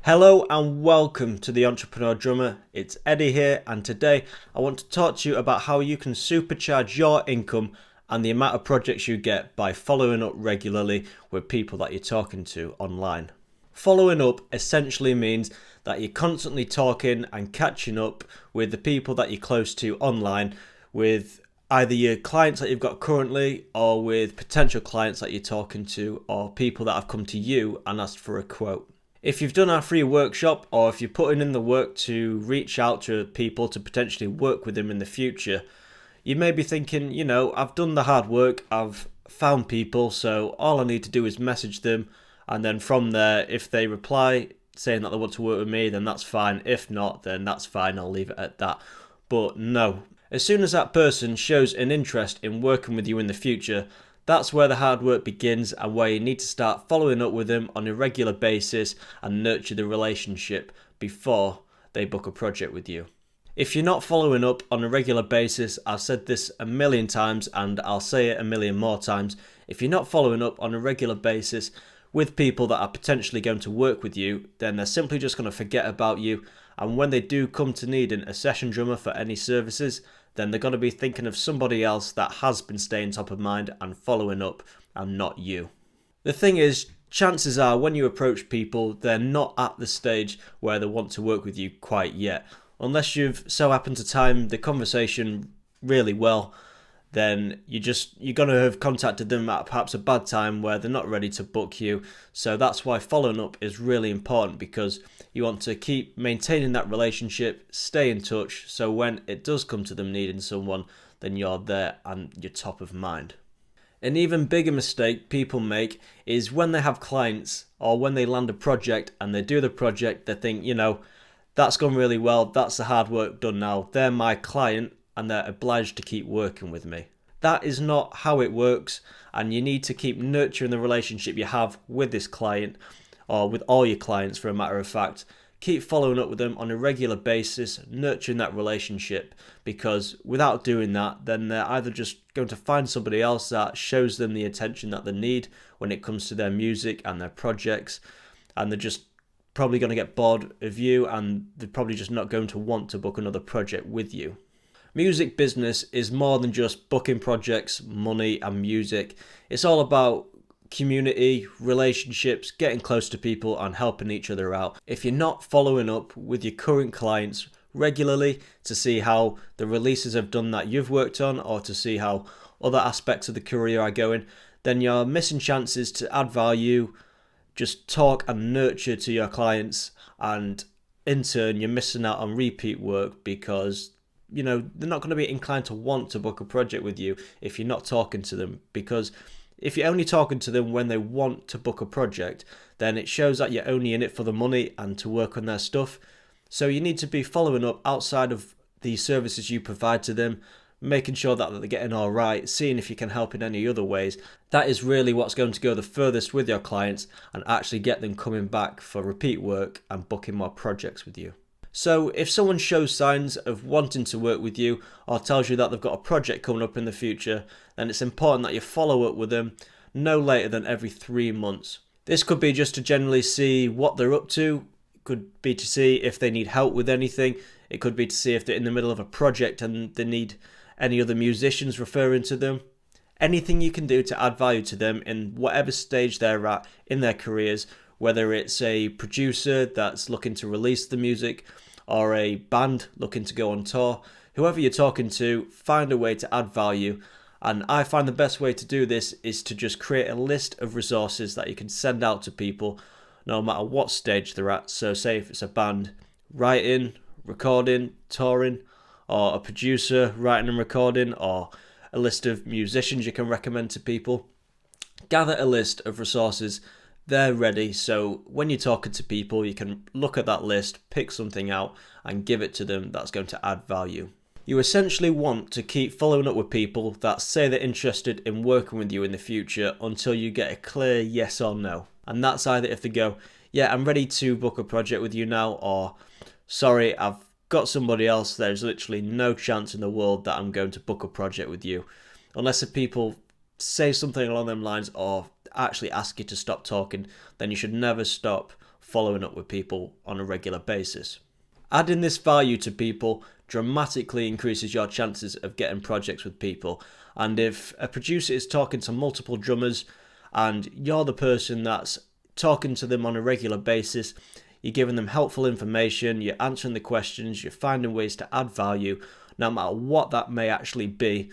Hello and welcome to the Entrepreneur Drummer. It's Eddie here, and today I want to talk to you about how you can supercharge your income and the amount of projects you get by following up regularly with people that you're talking to online. Following up essentially means that you're constantly talking and catching up with the people that you're close to online, with either your clients that you've got currently or with potential clients that you're talking to or people that have come to you and asked for a quote. If you've done our free workshop, or if you're putting in the work to reach out to people to potentially work with them in the future, you may be thinking, I've done the hard work, I've found people, so all I need to do is message them, and then from there, if they reply saying that they want to work with me, then that's fine. If not, then that's fine, I'll leave it at that. But no, as soon as that person shows an interest in working with you in the future, that's where the hard work begins, and where you need to start following up with them on a regular basis and nurture the relationship before they book a project with you. If you're not following up on a regular basis, I've said this a million times and I'll say it a million more times, if you're not following up on a regular basis with people that are potentially going to work with you, then they're simply just going to forget about you, and when they do come to needing a session drummer for any services, then they're going to be thinking of somebody else that has been staying top of mind and following up, and not you. The thing is, chances are when you approach people, they're not at the stage where they want to work with you quite yet. Unless you've so happened to time the conversation really well, then you're going to have contacted them at perhaps a bad time where they're not ready to book you. So that's why following up is really important, because you want to keep maintaining that relationship, stay in touch, so when it does come to them needing someone, then you're there and you're top of mind. An even bigger mistake people make is when they have clients or when they land a project and they do the project, they think, that's gone really well, that's the hard work done now, they're my client and they're obliged to keep working with me. That is not how it works, and you need to keep nurturing the relationship you have with this client, or with all your clients for a matter of fact. Keep following up with them on a regular basis, nurturing that relationship, because without doing that, then they're either just going to find somebody else that shows them the attention that they need when it comes to their music and their projects, and they're just probably going to get bored of you, and they're probably just not going to want to book another project with you. Music business is more than just booking projects, money and music. It's all about community, relationships, getting close to people and helping each other out. If you're not following up with your current clients regularly to see how the releases have done that you've worked on, or to see how other aspects of the career are going, then you're missing chances to add value, just talk and nurture to your clients, and in turn you're missing out on repeat work, because they're not going to be inclined to want to book a project with you if you're not talking to them. Because if you're only talking to them when they want to book a project, then it shows that you're only in it for the money and to work on their stuff. So you need to be following up outside of the services you provide to them, making sure that they're getting all right, seeing if you can help in any other ways. That is really what's going to go the furthest with your clients and actually get them coming back for repeat work and booking more projects with you. So if someone shows signs of wanting to work with you, or tells you that they've got a project coming up in the future, then it's important that you follow up with them no later than every 3 months. This could be just to generally see what they're up to. It could be to see if they need help with anything. It could be to see if they're in the middle of a project and they need any other musicians referring to them. Anything you can do to add value to them in whatever stage they're at in their careers, whether it's a producer that's looking to release the music, or a band looking to go on tour. Whoever you're talking to, find a way to add value. And I find the best way to do this is to just create a list of resources that you can send out to people no matter what stage they're at. So say if it's a band, writing, recording, touring, or a producer, writing and recording, or a list of musicians you can recommend to people. Gather a list of resources. They're ready, so when you're talking to people, you can look at that list, pick something out and give it to them that's going to add value. You essentially want to keep following up with people that say they're interested in working with you in the future until you get a clear yes or no. And that's either if they go, yeah, I'm ready to book a project with you now, or sorry, I've got somebody else, there's literally no chance in the world that I'm going to book a project with you. Unless the people say something along them lines or actually ask you to stop talking, then you should never stop following up with people on a regular basis. Adding this value to people dramatically increases your chances of getting projects with people. And if a producer is talking to multiple drummers and you're the person that's talking to them on a regular basis, you're giving them helpful information, you're answering the questions, you're finding ways to add value, no matter what that may actually be,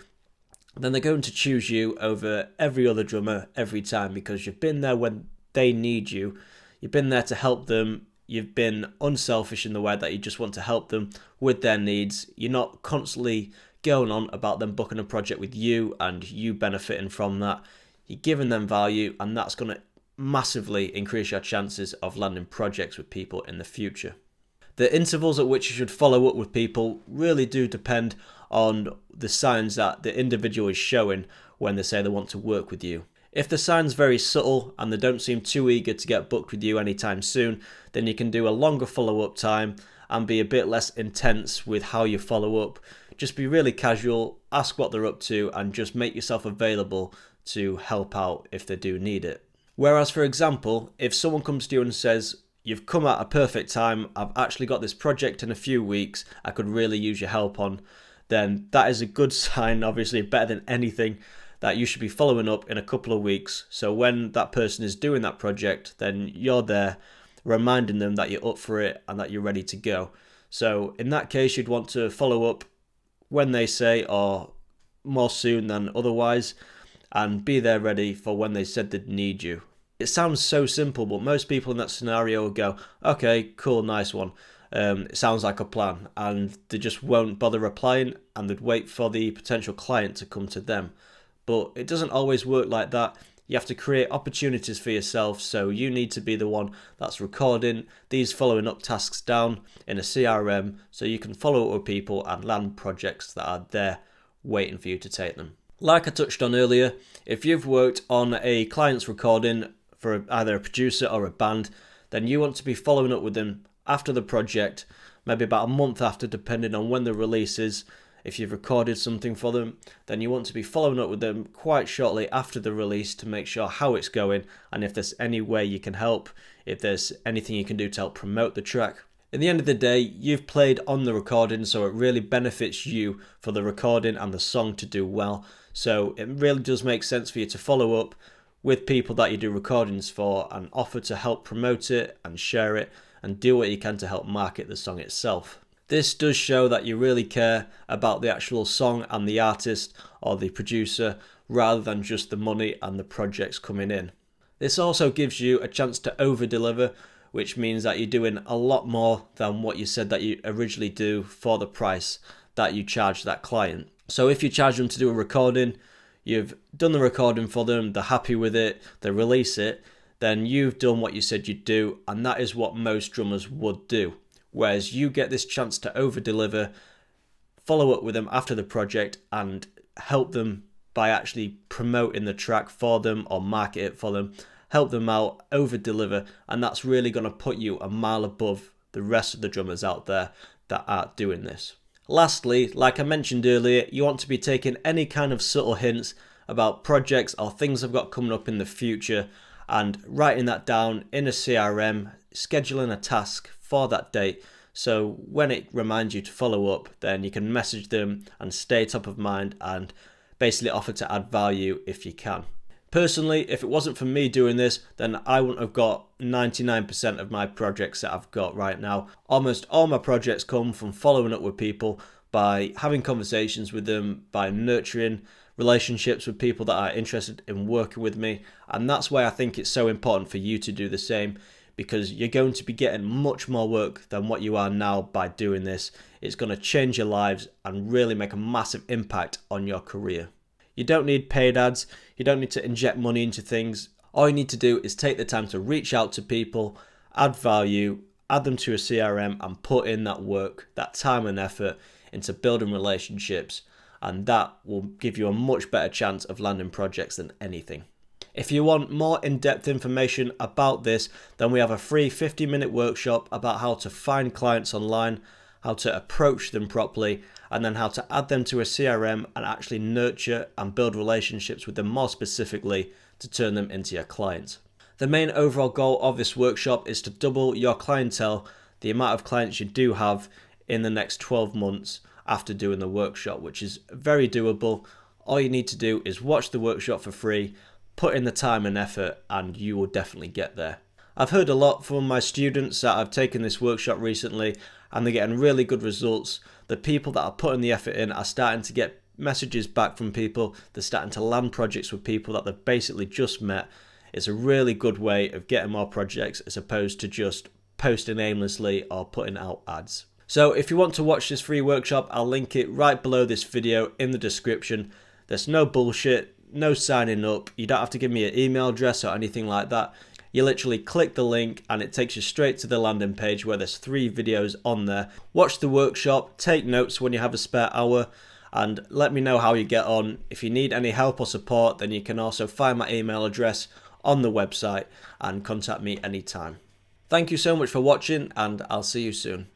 then they're going to choose you over every other drummer every time, because you've been there when they need you, you've been there to help them, you've been unselfish in the way that you just want to help them with their needs. You're not constantly going on about them booking a project with you and you benefiting from that. You're giving them value, and that's going to massively increase your chances of landing projects with people in the future. The intervals at which you should follow up with people really do depend on the signs that the individual is showing when they say they want to work with you. If the sign's very subtle and they don't seem too eager to get booked with you anytime soon, then you can do a longer follow-up time and be a bit less intense with how you follow up. Just be really casual, ask what they're up to, and just make yourself available to help out if they do need it. Whereas, for example, if someone comes to you and says, "You've come at a perfect time, I've actually got this project in a few weeks I could really use your help on," then that is a good sign, obviously better than anything, that you should be following up in a couple of weeks. So when that person is doing that project, then you're there reminding them that you're up for it and that you're ready to go. So in that case, you'd want to follow up when they say, or more soon than otherwise, and be there ready for when they said they'd need you. It sounds so simple, but most people in that scenario will go, "Okay, cool, nice one. It sounds like a plan," and they just won't bother replying, and they'd wait for the potential client to come to them. But it doesn't always work like that. You have to create opportunities for yourself, so you need to be the one that's recording these following up tasks down in a CRM so you can follow up with people and land projects that are there waiting for you to take them. Like I touched on earlier, if you've worked on a client's recording for either a producer or a band, then you want to be following up with them after the project, maybe about a month after, depending on when the release is. If you've recorded something for them, then you want to be following up with them quite shortly after the release to make sure how it's going, and if there's any way you can help, if there's anything you can do to help promote the track. At the end of the day, you've played on the recording, so it really benefits you for the recording and the song to do well. So it really does make sense for you to follow up with people that you do recordings for and offer to help promote it and share it and do what you can to help market the song itself. This does show that you really care about the actual song and the artist or the producer rather than just the money and the projects coming in. This also gives you a chance to over-deliver, which means that you're doing a lot more than what you said that you originally do for the price that you charge that client. So if you charge them to do a recording, you've done the recording for them, they're happy with it, they release it, then you've done what you said you'd do, and that is what most drummers would do. Whereas you get this chance to over-deliver, follow up with them after the project and help them by actually promoting the track for them or market it for them, help them out, over-deliver, and that's really going to put you a mile above the rest of the drummers out there that aren't doing this. Lastly, like I mentioned earlier, you want to be taking any kind of subtle hints about projects or things I've got coming up in the future and writing that down in a CRM, scheduling a task for that date, so when it reminds you to follow up, then you can message them and stay top of mind and basically offer to add value if you can. Personally, if it wasn't for me doing this, then I wouldn't have got 99% of my projects that I've got right now. Almost all my projects come from following up with people, by having conversations with them, by nurturing relationships with people that are interested in working with me, and that's why I think it's so important for you to do the same, because you're going to be getting much more work than what you are now by doing this. It's going to change your lives and really make a massive impact on your career. You don't need paid ads, you don't need to inject money into things. All you need to do is take the time to reach out to people, add value, add them to a CRM and put in that work, that time and effort into building relationships, and that will give you a much better chance of landing projects than anything. If you want more in-depth information about this, then we have a free 50-minute workshop about how to find clients online, how to approach them properly, and then how to add them to a CRM and actually nurture and build relationships with them more specifically to turn them into your clients. The main overall goal of this workshop is to double your clientele, the amount of clients you do have in the next 12 months after doing the workshop, which is very doable. All you need to do is watch the workshop for free, put in the time and effort, and you will definitely get there. I've heard a lot from my students that have taken this workshop recently, and they're getting really good results. The people that are putting the effort in are starting to get messages back from people. They're starting to land projects with people that they've basically just met. It's a really good way of getting more projects as opposed to just posting aimlessly or putting out ads. So if you want to watch this free workshop, I'll link it right below this video in the description. There's no bullshit, no signing up. You don't have to give me an email address or anything like that. You literally click the link and it takes you straight to the landing page where there's 3 videos on there. Watch the workshop, take notes when you have a spare hour, and let me know how you get on. If you need any help or support, then you can also find my email address on the website and contact me anytime. Thank you so much for watching, and I'll see you soon.